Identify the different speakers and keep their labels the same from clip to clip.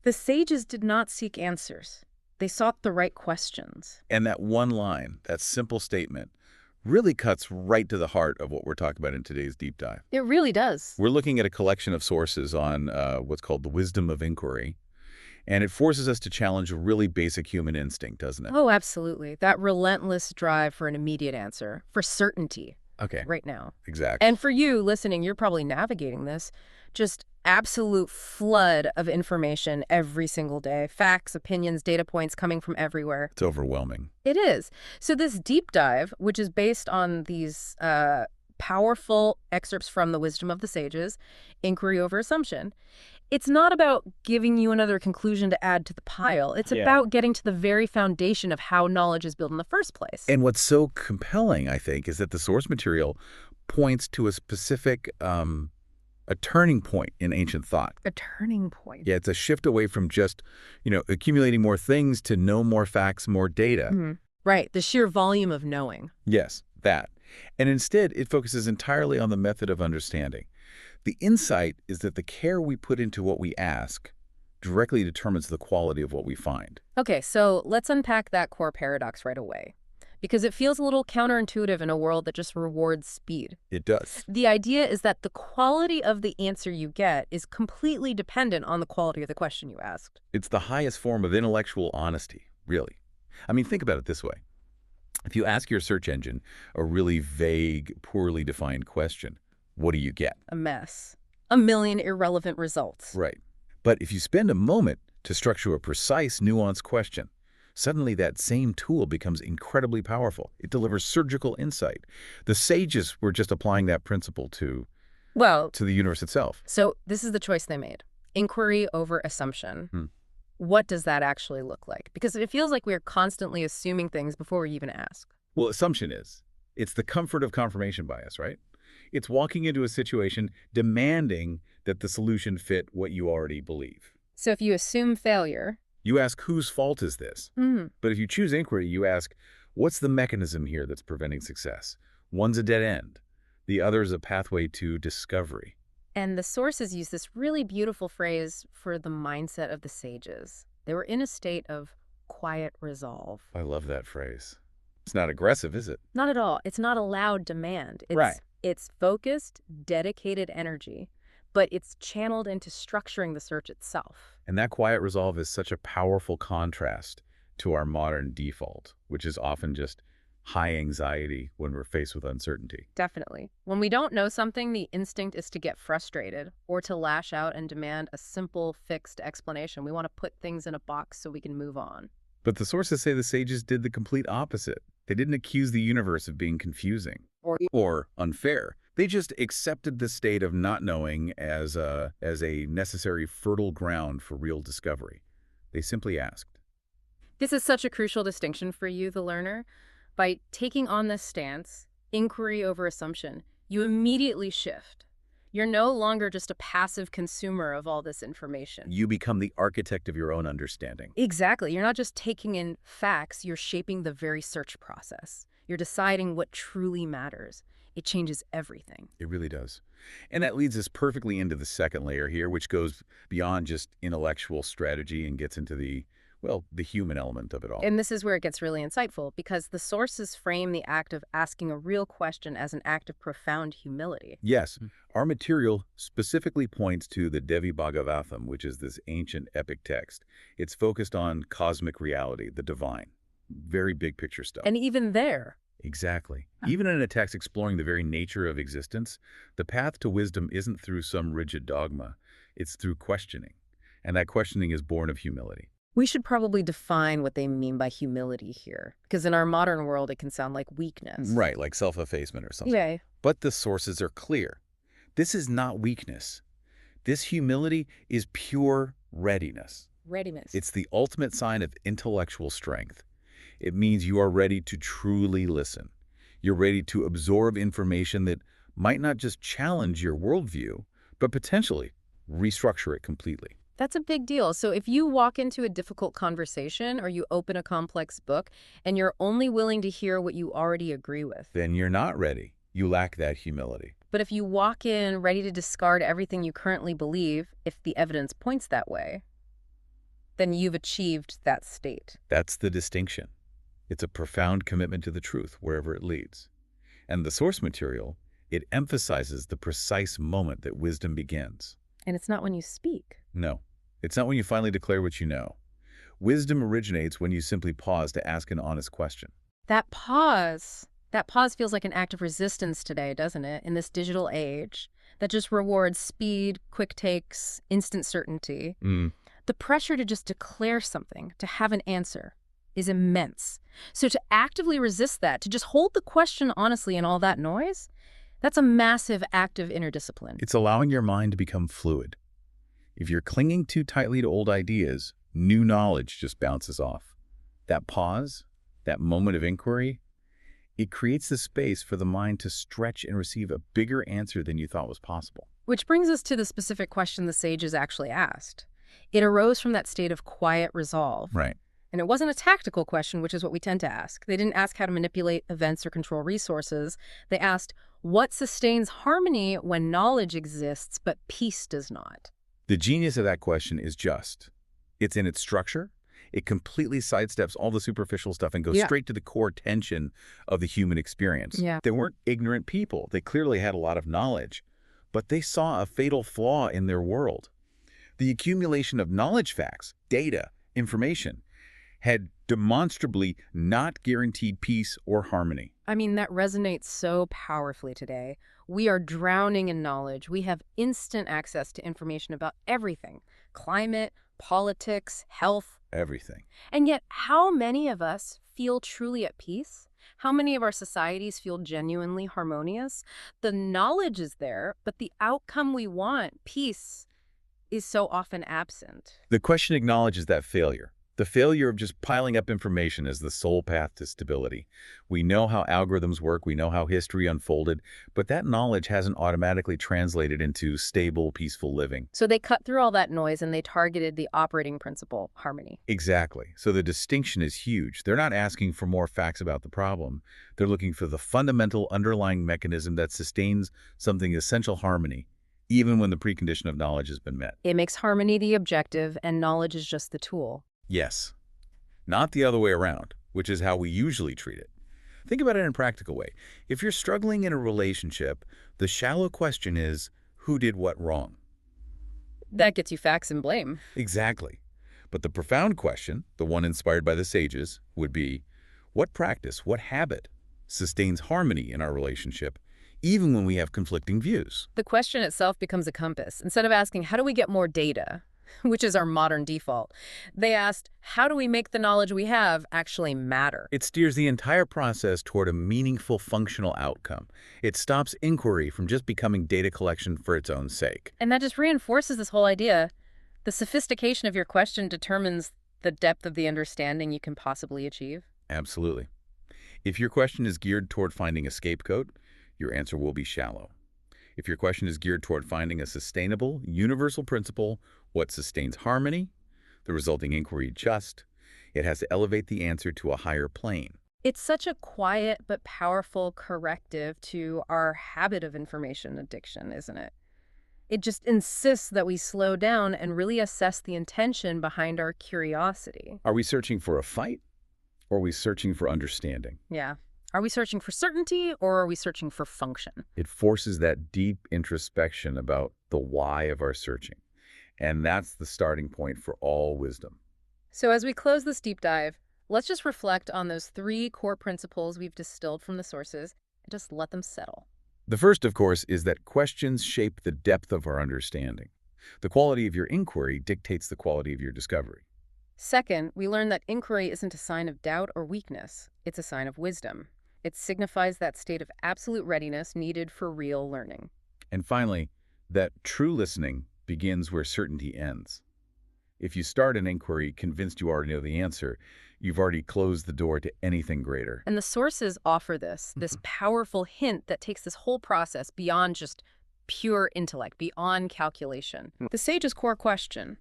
Speaker 1: The sages did not seek answers. They sought the right questions.
Speaker 2: And that one line, that simple statement, really cuts right to the heart of what we're talking about in today's deep dive.
Speaker 1: It really does.
Speaker 2: We're looking at a collection of sources on what's called the wisdom of inquiry, and it forces us to challenge a really basic human instinct, doesn't it?
Speaker 1: Oh, absolutely. That relentless drive for an immediate answer, for certainty
Speaker 2: Okay,
Speaker 1: right now.
Speaker 2: exactly.
Speaker 1: And for you listening, you're probably navigating this. Just absolute flood of information every single day. Facts, opinions, data points coming from everywhere.
Speaker 2: It's overwhelming.
Speaker 1: It is. So this deep dive, which is based on these powerful excerpts from the wisdom of the sages, inquiry over assumption, it's not about giving you another conclusion to add to the pile. It's about getting to the very foundation of how knowledge is built in the first place.
Speaker 2: And what's so compelling, I think, is that the source material points to a specific a turning point in ancient thought.
Speaker 1: A turning point.
Speaker 2: Yeah, it's a shift away from just, accumulating more things to know more facts, more data.
Speaker 1: Right, the sheer volume of knowing.
Speaker 2: Yes, that. And instead, it focuses entirely on the method of understanding. The insight is that the care we put into what we ask directly determines the quality of what we find.
Speaker 1: Okay, so let's unpack that core paradox right away, because it feels a little counterintuitive in a world that just rewards speed.
Speaker 2: It does.
Speaker 1: The idea is that the quality of the answer you get is completely dependent on the quality of the question you asked.
Speaker 2: It's the highest form of intellectual honesty, really. I mean, think about it this way. If you ask your search engine a really vague, poorly defined question, what do you get?
Speaker 1: A mess. A million irrelevant results.
Speaker 2: Right. But if you spend a moment to structure a precise, nuanced question, suddenly that same tool becomes incredibly powerful. It delivers surgical insight. The sages were just applying that principle to the universe itself.
Speaker 1: So this is the choice they made. Inquiry over assumption. What does that actually look like? Because it feels like we're constantly assuming things before we even ask.
Speaker 2: Well, assumption is. It's the comfort of confirmation bias, right? It's walking into a situation demanding that the solution fit what you already believe.
Speaker 1: So if you assume failure...
Speaker 2: You ask, whose fault is this? But if you choose inquiry, you ask, what's the mechanism here that's preventing success? One's a dead end. The other is a pathway to discovery.
Speaker 1: And the sources use this really beautiful phrase for the mindset of the sages. They were in a state of quiet resolve.
Speaker 2: I love that phrase. It's not aggressive, is it?
Speaker 1: Not at all. It's not a loud demand. It's focused, dedicated energy, but it's channeled into structuring the search itself.
Speaker 2: And that quiet resolve is such a powerful contrast to our modern default, which is often just high anxiety when we're faced with uncertainty.
Speaker 1: Definitely. When we don't know something, the instinct is to get frustrated or to lash out and demand a simple, fixed explanation. We want to put things in a box so we can move on.
Speaker 2: But the sources say the sages did the complete opposite. They didn't accuse the universe of being confusing or unfair. They just accepted the state of not knowing as a necessary fertile ground for real discovery. They simply asked.
Speaker 1: This is such a crucial distinction for you, the learner. By taking on this stance, inquiry over assumption, you immediately shift. You're no longer just a passive consumer of all this information.
Speaker 2: You become the architect of your own understanding.
Speaker 1: Exactly. You're not just taking in facts, you're shaping the very search process. You're deciding what truly matters. It changes everything.
Speaker 2: It really does. And that leads us perfectly into the second layer here, which goes beyond just intellectual strategy and gets into the human element of it all.
Speaker 1: And this is where it gets really insightful, because the sources frame the act of asking a real question as an act of profound humility.
Speaker 2: Yes, our material specifically points to the Devi Bhagavatham, which is this ancient epic text. It's focused on cosmic reality, the divine. Very big picture stuff.
Speaker 1: And even there.
Speaker 2: Exactly. Even in a text exploring the very nature of existence, the path to wisdom isn't through some rigid dogma. It's through questioning. And that questioning is born of humility.
Speaker 1: We should probably define what they mean by humility here, because in our modern world, it can sound like weakness.
Speaker 2: Right, like self-effacement or something.
Speaker 1: Yeah.
Speaker 2: But the sources are clear. This is not weakness. This humility is pure readiness.
Speaker 1: Readiness.
Speaker 2: It's the ultimate sign of intellectual strength. It means you are ready to truly listen. You're ready to absorb information that might not just challenge your worldview, but potentially restructure it completely.
Speaker 1: That's a big deal. So if you walk into a difficult conversation or you open a complex book and you're only willing to hear what you already agree with,
Speaker 2: then you're not ready. You lack that humility.
Speaker 1: But if you walk in ready to discard everything you currently believe, if the evidence points that way, then you've achieved that state.
Speaker 2: That's the distinction. It's a profound commitment to the truth, wherever it leads. And the source material, it emphasizes the precise moment that wisdom begins.
Speaker 1: And it's not when you speak.
Speaker 2: No, it's not when you finally declare what you know. Wisdom originates when you simply pause to ask an honest question.
Speaker 1: That pause feels like an act of resistance today, doesn't it? In this digital age that just rewards speed, quick takes, instant certainty. The pressure to just declare something, to have an answer, is immense. So to actively resist that, to just hold the question honestly in all that noise, that's a massive act of inner discipline.
Speaker 2: It's allowing your mind to become fluid. If you're clinging too tightly to old ideas, new knowledge just bounces off. That pause, that moment of inquiry, it creates the space for the mind to stretch and receive a bigger answer than you thought was possible.
Speaker 1: Which brings us to the specific question the sages actually asked. It arose from that state of quiet resolve.
Speaker 2: Right.
Speaker 1: And it wasn't a tactical question, which is what we tend to ask. They didn't ask how to manipulate events or control resources. They asked, what sustains harmony when knowledge exists but peace does not?
Speaker 2: The genius of that question is just. It's in its structure. It completely sidesteps all the superficial stuff and goes straight to the core tension of the human experience. They weren't ignorant people. They clearly had a lot of knowledge, but they saw a fatal flaw in their world. The accumulation of knowledge facts, data, information, had demonstrably not guaranteed peace or harmony.
Speaker 1: I mean, that resonates so powerfully today. We are drowning in knowledge. We have instant access to information about everything: climate, politics, health.
Speaker 2: Everything.
Speaker 1: And yet, how many of us feel truly at peace? How many of our societies feel genuinely harmonious? The knowledge is there, but the outcome we want, peace, is so often absent.
Speaker 2: The question acknowledges that failure. The failure of just piling up information as the sole path to stability. We know how algorithms work, we know how history unfolded, but that knowledge hasn't automatically translated into stable, peaceful living.
Speaker 1: So they cut through all that noise and they targeted the operating principle, harmony.
Speaker 2: Exactly. So the distinction is huge. They're not asking for more facts about the problem. They're looking for the fundamental underlying mechanism that sustains something essential harmony, even when the precondition of knowledge has been met.
Speaker 1: It makes harmony the objective and knowledge is just the tool.
Speaker 2: Yes. Not the other way around, which is how we usually treat it. Think about it in a practical way. If you're struggling in a relationship, the shallow question is, who did what wrong?
Speaker 1: That gets you facts and blame.
Speaker 2: Exactly. But the profound question, the one inspired by the sages, would be, what practice, what habit sustains harmony in our relationship, even when we have conflicting views?
Speaker 1: The question itself becomes a compass. Instead of asking, how do we get more data, which is our modern default, they asked, how do we make the knowledge we have actually matter?
Speaker 2: It steers the entire process toward a meaningful, functional outcome. It stops inquiry from just becoming data collection for its own sake.
Speaker 1: And that just reinforces this whole idea. The sophistication of your question determines the depth of the understanding you can possibly achieve.
Speaker 2: Absolutely. If your question is geared toward finding a scapegoat, your answer will be shallow. If your question is geared toward finding a sustainable, universal principle, what sustains harmony, the resulting inquiry just, it has to elevate the answer to a higher plane.
Speaker 1: It's such a quiet but powerful corrective to our habit of information addiction, isn't it? It just insists that we slow down and really assess the intention behind our curiosity.
Speaker 2: Are we searching for a fight, or are we searching for understanding?
Speaker 1: Yeah. Are we searching for certainty, or are we searching for function?
Speaker 2: It forces that deep introspection about the why of our searching. And that's the starting point for all wisdom.
Speaker 1: So as we close this deep dive, let's just reflect on those 3 core principles we've distilled from the sources and just let them settle.
Speaker 2: The first, of course, is that questions shape the depth of our understanding. The quality of your inquiry dictates the quality of your discovery.
Speaker 1: Second, we learn that inquiry isn't a sign of doubt or weakness. It's a sign of wisdom. It signifies that state of absolute readiness needed for real learning.
Speaker 2: And finally, that true listening begins where certainty ends. If you start an inquiry convinced you already know the answer, you've already closed the door to anything greater.
Speaker 1: And the sources offer this powerful hint that takes this whole process beyond just pure intellect, beyond calculation. The sage's core question: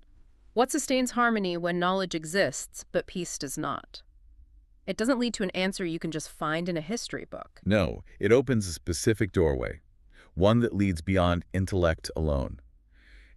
Speaker 1: what sustains harmony when knowledge exists but peace does not? It doesn't lead to an answer you can just find in a history book.
Speaker 2: No, it opens a specific doorway, one that leads beyond intellect alone.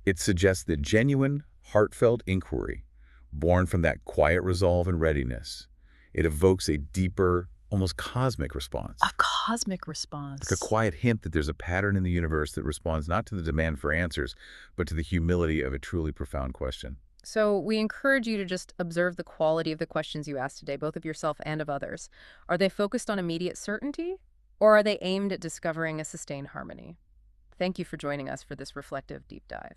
Speaker 2: It suggests that genuine, heartfelt inquiry, born from that quiet resolve and readiness. It evokes a deeper, almost cosmic
Speaker 1: A
Speaker 2: response,
Speaker 1: cosmic
Speaker 2: like a
Speaker 1: response.
Speaker 2: quiet hint that there's a pattern in the universe that responds not to the demand for answers, but to the humility of a truly profound question.
Speaker 1: So we encourage you to just observe the quality of the questions you asked today, both of yourself and of others. Are they focused on immediate certainty, or are they aimed at discovering a sustained harmony? Thank you for joining us for this reflective deep dive.